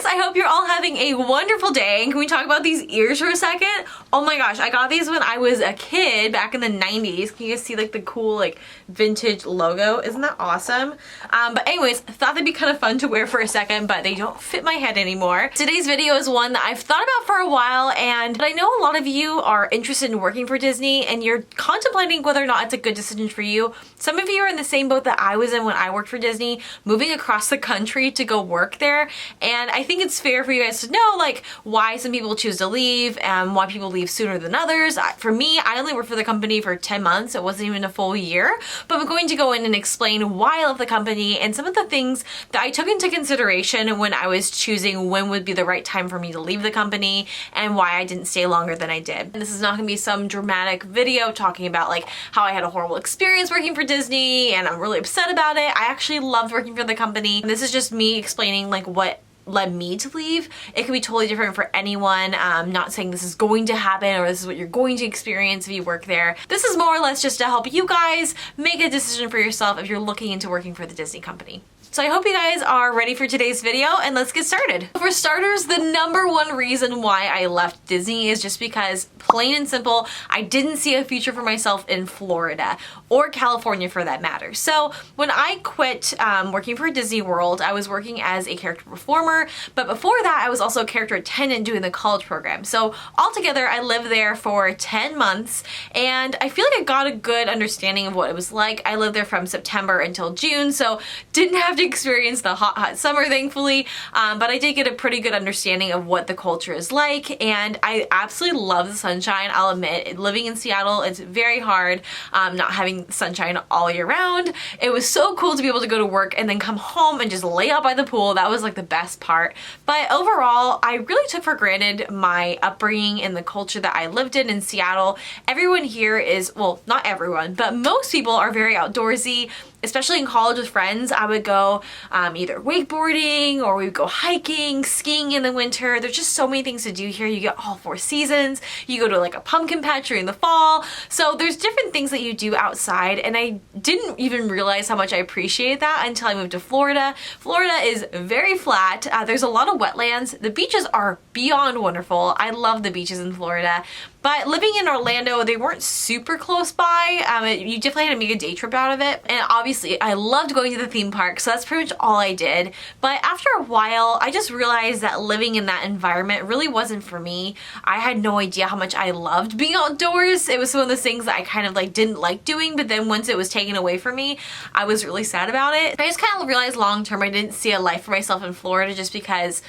I hope you're all having a wonderful day. And can we talk about these ears for a second? Oh my gosh, I got these when I was a kid back in the 90s. Can you guys see like the cool like vintage logo? Isn't that awesome? But anyways, I thought they'd be kind of fun to wear for a second, but they don't fit my head anymore. Today's video is one that I've thought about for a while, and I know a lot of you are interested in working for Disney and you're contemplating whether or not it's a good decision for you. Some of you are in the same boat that I was in when I worked for Disney, moving across the country to go work there. And I think it's fair for you guys to know like why some people choose to leave and why people leave sooner than others. For me, I only worked for the company for 10 months. It wasn't even a full year, but I'm going to go in and explain why I left the company and some of the things that I took into consideration when I was choosing when would be the right time for me to leave the company and why I didn't stay longer than I did. And this is not gonna be some dramatic video talking about like how I had a horrible experience working for Disney and I'm really upset about it. I actually loved working for the company. And this is just me explaining like what led me to leave. It could be totally different for anyone. I'm not saying this is going to happen or this is what you're going to experience if you work there. This is more or less just to help you guys make a decision for yourself if you're looking into working for the Disney company. So I hope you guys are ready for today's video and let's get started. For starters, the number one reason why I left Disney is just because, plain and simple, I didn't see a future for myself in Florida or California for that matter. So when I quit working for Disney World, I was working as a character performer, but before that I was also a character attendant doing the college program. So altogether I lived there for 10 months and I feel like I got a good understanding of what it was like. I lived there from September until June, so didn't have to experience the hot summer thankfully, but I did get a pretty good understanding of what the culture is like, and I absolutely love the sunshine. I'll admit, living in Seattle, it's very hard not having sunshine all year round. It was so cool to be able to go to work and then come home and just lay out by the pool. That was like the best part. But overall, I really took for granted my upbringing and the culture that I lived in Seattle. Everyone here is, well, not everyone, but most people are very outdoorsy. Especially in college with friends, I would go either wakeboarding or we would go hiking, skiing in the winter. There's just so many things to do here. You get all 4 seasons. You go to like a pumpkin patch during the fall. So there's different things that you do outside, and I didn't even realize how much I appreciated that until I moved to Florida. Florida is very flat. There's a lot of wetlands. The beaches are beyond wonderful. I love the beaches in Florida. But living in Orlando, they weren't super close by. You definitely had to make a day trip out of it. And obviously, I loved going to the theme park, so that's pretty much all I did. But after a while, I just realized that living in that environment really wasn't for me. I had no idea how much I loved being outdoors. It was one of those things that I kind of like didn't like doing, but then once it was taken away from me, I was really sad about it. I just kind of realized long term I didn't see a life for myself in Florida just because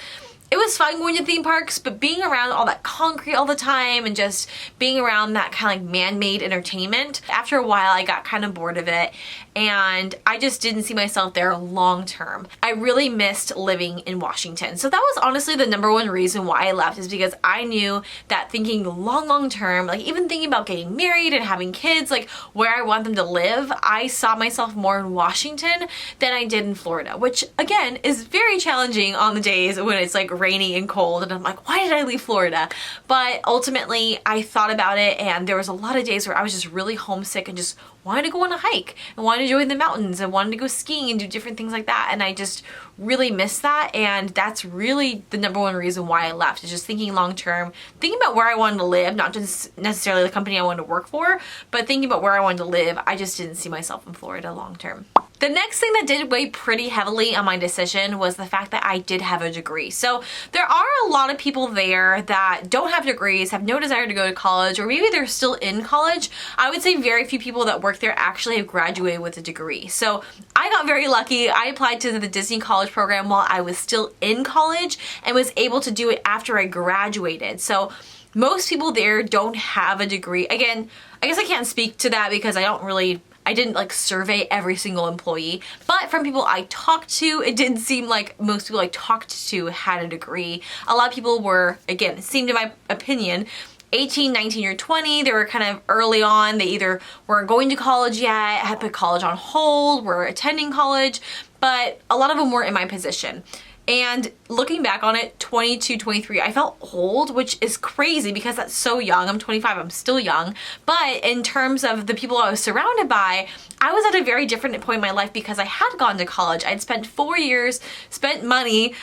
it was fun going to theme parks, but being around all that concrete all the time and just being around that kind of like man-made entertainment, after a while I got kind of bored of it and I just didn't see myself there long term. I really missed living in Washington. So that was honestly the number one reason why I left, is because I knew that thinking long term, like even thinking about getting married and having kids, like where I want them to live, I saw myself more in Washington than I did in Florida, which again is very challenging on the days when it's like rainy and cold and I'm like, why did I leave Florida? But ultimately I thought about it and there was a lot of days where I was just really homesick and just wanted to go on a hike and wanted to join the mountains and wanted to go skiing and do different things like that, and I just really missed that. And that's really the number one reason why I left, is just thinking long term, thinking about where I wanted to live, not just necessarily the company I wanted to work for, but thinking about where I wanted to live. I just didn't see myself in Florida long term. The next thing that did weigh pretty heavily on my decision was the fact that I did have a degree. So there are a lot of people there that don't have degrees, have no desire to go to college, or maybe they're still in college. I would say very few people that work there actually have graduated with a degree. So I got very lucky. I applied to the Disney college program while I was still in college and was able to do it after I graduated. So most people there don't have a degree. Again, I guess I can't speak to that because I didn't like survey every single employee, but from people I talked to, it didn't seem like most people I talked to had a degree. A lot of people were, again, it seemed in my opinion, 18, 19, or 20. They were kind of early on. They either weren't going to college yet, had put college on hold, were attending college, but a lot of them weren't in my position. And looking back on it, 22, 23, I felt old, which is crazy because that's so young. I'm 25, I'm still young. But in terms of the people I was surrounded by, I was at a very different point in my life because I had gone to college. I'd spent 4 years, spent money,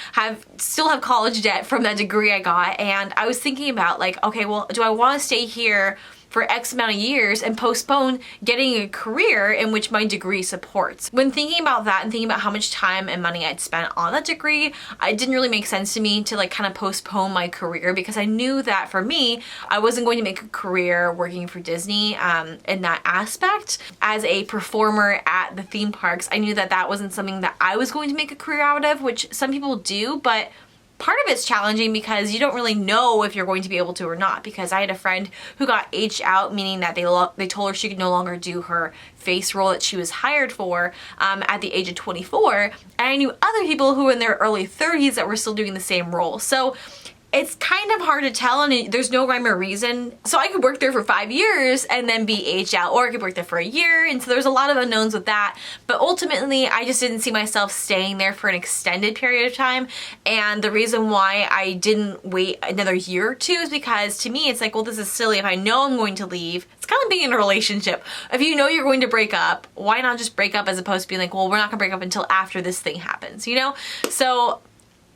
still have college debt from that degree I got. And I was thinking about like, okay, well, do I want to stay here for X amount of years and postpone getting a career in which my degree supports? When thinking about that and thinking about how much time and money I'd spent on that degree, it didn't really make sense to me to like kind of postpone my career because I knew that for me, I wasn't going to make a career working for Disney in that aspect. As a performer at the theme parks, I knew that that wasn't something that I was going to make a career out of, which some people do, but part of it's challenging because you don't really know if you're going to be able to or not, because I had a friend who got aged out, meaning that they told her she could no longer do her face role that she was hired for at the age of 24, and I knew other people who were in their early 30s that were still doing the same role. So it's kind of hard to tell, and there's no rhyme or reason. So I could work there for 5 years and then be aged out, or I could work there for a year, and so there's a lot of unknowns with that. But ultimately, I just didn't see myself staying there for an extended period of time, and the reason why I didn't wait another year or two is because to me, it's like, well, this is silly. If I know I'm going to leave, it's kind of being in a relationship. If you know you're going to break up, why not just break up as opposed to being like, well, we're not gonna break up until after this thing happens, you know? So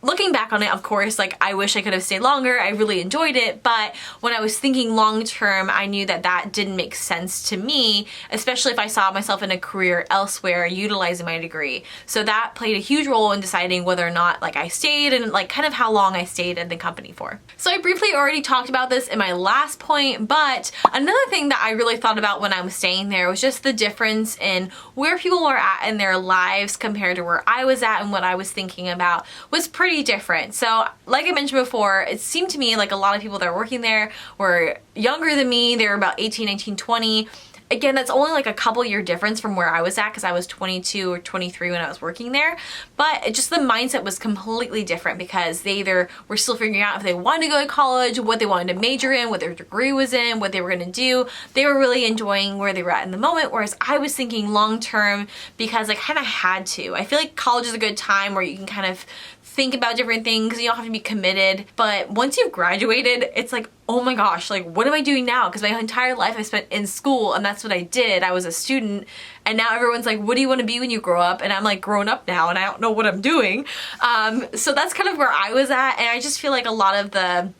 looking back on it, of course, like I wish I could have stayed longer. I really enjoyed it, but when I was thinking long term, I knew that that didn't make sense to me, especially if I saw myself in a career elsewhere utilizing my degree. So that played a huge role in deciding whether or not like I stayed and like kind of how long I stayed at the company for. So I briefly already talked about this in my last point, but another thing that I really thought about when I was staying there was just the difference in where people are at in their lives compared to where I was at, and what I was thinking about was pretty different. So like I mentioned before, it seemed to me like a lot of people that were working there were younger than me. They were about 18, 19, 20. Again, that's only like a couple year difference from where I was at because I was 22 or 23 when I was working there. But it just the mindset was completely different because they either were still figuring out if they wanted to go to college, what they wanted to major in, what their degree was in, what they were going to do. They were really enjoying where they were at in the moment, whereas I was thinking long term because I kind of had to. I feel like college is a good time where you can kind of think about different things. You don't have to be committed. But once you've graduated, it's like, oh my gosh, like what am I doing now? Because my entire life I spent in school and that's what I did. I was a student, and now everyone's like, what do you want to be when you grow up? And I'm like grown up now and I don't know what I'm doing. So that's kind of where I was at, and I just feel like a lot of the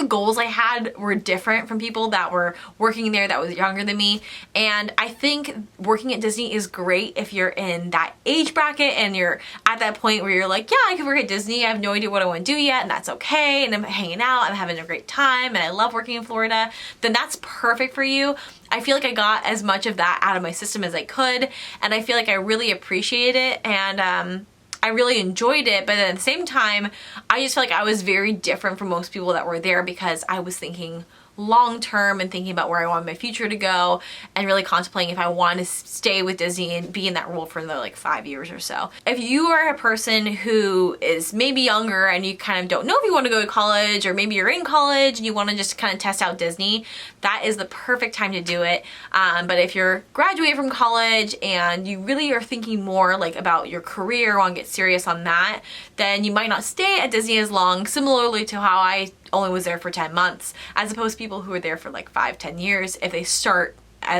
goals I had were different from people that were working there that was younger than me. And I think working at Disney is great if you're in that age bracket and you're at that point where you're like, yeah, I can work at Disney. I have no idea what I want to do yet, and that's okay. And I'm hanging out, I'm having a great time, and I love working in Florida. Then that's perfect for you. I feel like I got as much of that out of my system as I could, and I feel like I really appreciate it, and I really enjoyed it, but at the same time, I just felt like I was very different from most people that were there because I was thinking long term and thinking about where I wanted my future to go and really contemplating if I want to stay with Disney and be in that role for another like 5 years or so. If you are a person who is maybe younger and you kind of don't know if you want to go to college, or maybe you're in college and you want to just kind of test out Disney, that is the perfect time to do it. But if you're graduating from college and you really are thinking more like about your career, want to get serious on that, then you might not stay at Disney as long, similarly to how I only was there for 10 months, as opposed to people who are there for like 5-10 years if they start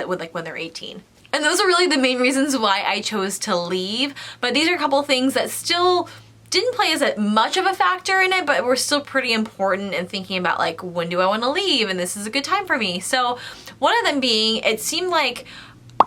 with like when they're 18. And those are really the main reasons why I chose to leave. But these are a couple of things that still didn't play as much of a factor in it, but were still pretty important in thinking about like, when do I want to leave? And this is a good time for me. So one of them being, it seemed like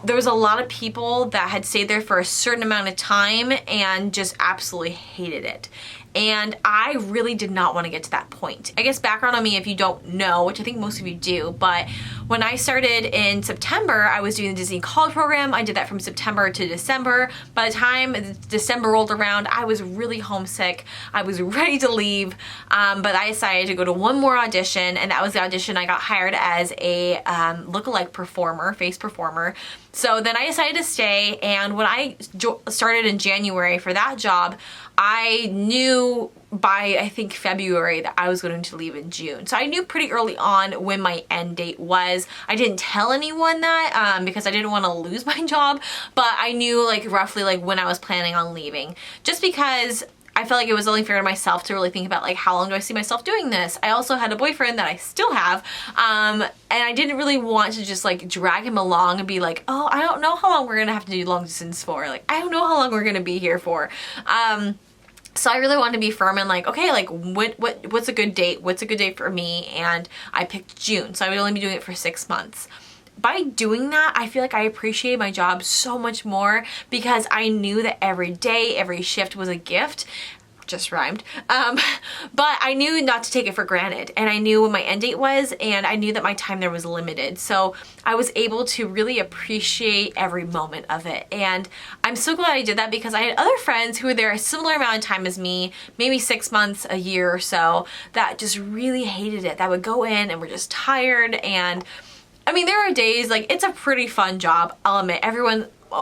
there was a lot of people that had stayed there for a certain amount of time and just absolutely hated it. And I really did not want to get to that point. I guess background on me, if you don't know, which I think most of you do, but when I started in September, I was doing the Disney College program. I did that from September to December. By the time December rolled around, I was really homesick. I was ready to leave, but I decided to go to one more audition, and that was the audition I got hired as a lookalike performer, face performer. So then I decided to stay, and when I started in January for that job, I knew by I think February that I was going to leave in June. So I knew pretty early on when my end date was. I didn't tell anyone that because I didn't want to lose my job, but I knew like roughly like when I was planning on leaving, just because I felt like it was only fair to myself to really think about like, how long do I see myself doing this? I also had a boyfriend that I still have, and I didn't really want to just like drag him along and be like, oh, I don't know how long we're gonna have to do long distance for. Like, I don't know how long we're gonna be here for. So I really wanted to be firm and like, okay, like what's a good date? What's a good date for me? And I picked June, so I would only be doing it for 6 months. By doing that, I feel like I appreciated my job so much more because I knew that every day, every shift was a gift. Just rhymed. But I knew not to take it for granted, and I knew when my end date was, and I knew that my time there was limited. So I was able to really appreciate every moment of it. And I'm so glad I did that because I had other friends who were there a similar amount of time as me, maybe 6 months, a year or so, that just really hated it. That would go in and were just tired. And I mean, there are days, like, it's a pretty fun job, I'll admit.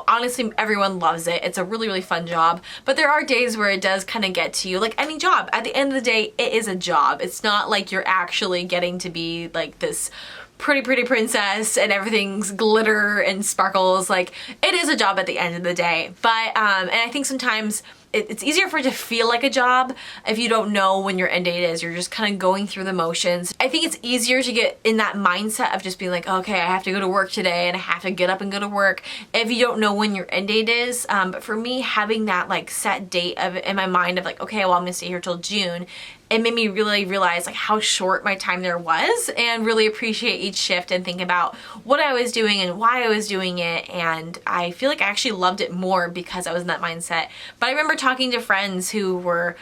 Honestly, everyone loves it. It's a really, really fun job. But there are days where it does kind of get to you, like any job. At the end of the day, it is a job. It's not like you're actually getting to be like this pretty, pretty princess and everything's glitter and sparkles. Like, it is a job at the end of the day. But, and I think sometimes it's easier for it to feel like a job if you don't know when your end date is. You're just kind of going through the motions. I think it's easier to get in that mindset of just being like, okay, I have to go to work today and I have to get up and go to work if you don't know when your end date is. But for me, having that like set date of in my mind of like, okay, well, I'm gonna stay here till June, it made me really realize like how short my time there was and really appreciate each shift and think about what I was doing and why I was doing it. And I feel like I actually loved it more because I was in that mindset. But I remember talking to friends who were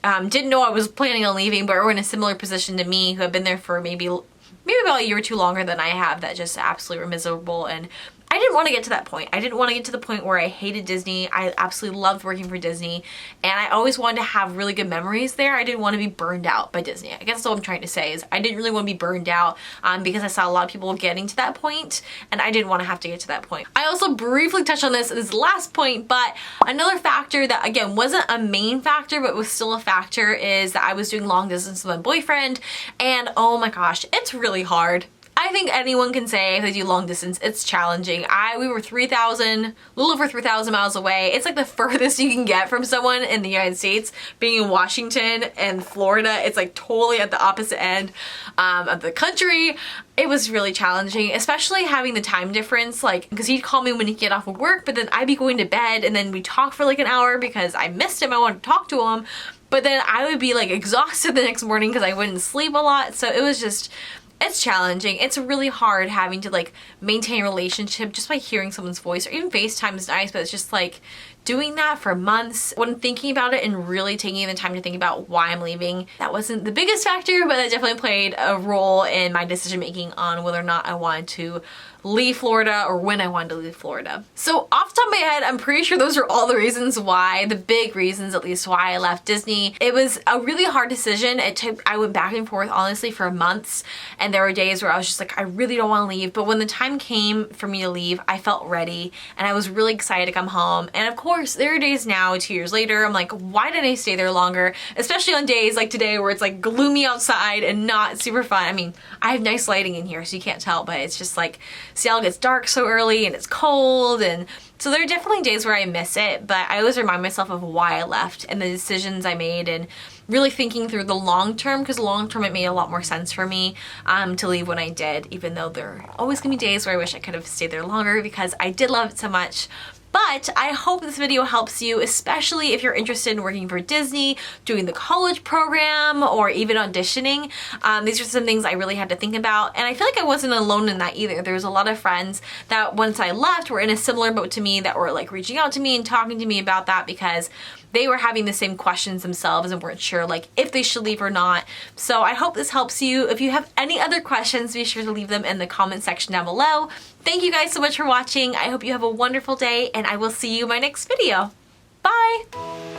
didn't know I was planning on leaving, but were in a similar position to me, who have been there for maybe about a year or two longer than I have, that just absolutely were miserable. And I didn't want to get to that point. I didn't want to get to the point where I hated Disney. I absolutely loved working for Disney, and I always wanted to have really good memories there. I didn't want to be burned out by Disney. I guess that's what I'm trying to say, is I didn't really want to be burned out because I saw a lot of people getting to that point, and I didn't want to have to get to that point. I also briefly touched on this last point, but another factor that, again, wasn't a main factor, but was still a factor, is that I was doing long distance with my boyfriend, and oh my gosh, it's really hard. I think anyone can say if they do long distance, it's challenging. We were 3,000, a little over 3,000 miles away. It's like the furthest you can get from someone in the United States. Being in Washington and Florida, it's like totally at the opposite end of the country. It was really challenging, especially having the time difference, like, because he'd call me when he'd get off of work, but then I'd be going to bed, and then we'd talk for like an hour because I missed him. I wanted to talk to him, but then I would be like exhausted the next morning because I wouldn't sleep a lot. So it was just, it's challenging. It's really hard having to like maintain a relationship just by hearing someone's voice, or even FaceTime is nice, but it's just like doing that for months. When thinking about it and really taking the time to think about why I'm leaving, that wasn't the biggest factor, but that definitely played a role in my decision making on whether or not I wanted to leave Florida or when I wanted to leave Florida. So off the top of my head, I'm pretty sure those are all the reasons why, the big reasons at least, why I left Disney. It was a really hard decision. I went back and forth honestly for months, and there were days where I was just like, I really don't want to leave. But when the time came for me to leave, I felt ready, and I was really excited to come home. And of course, there are days now, 2 years later, I'm like, why didn't I stay there longer? Especially on days like today where it's like gloomy outside and not super fun. I mean, I have nice lighting in here, so you can't tell, but it's just like, Seattle gets dark so early and it's cold, and so there are definitely days where I miss it, but I always remind myself of why I left and the decisions I made, and really thinking through the long term, because long term it made a lot more sense for me to leave when I did, even though there are always gonna be days where I wish I could have stayed there longer because I did love it so much. But I hope this video helps you, especially if you're interested in working for Disney, doing the college program, or even auditioning. These are some things I really had to think about, and I feel like I wasn't alone in that either. There was a lot of friends that once I left were in a similar boat to me, that were like reaching out to me and talking to me about that because they were having the same questions themselves and weren't sure like if they should leave or not. So I hope this helps you. If you have any other questions, be sure to leave them in the comment section down below. Thank you guys so much for watching. I hope you have a wonderful day, and I will see you in my next video. Bye!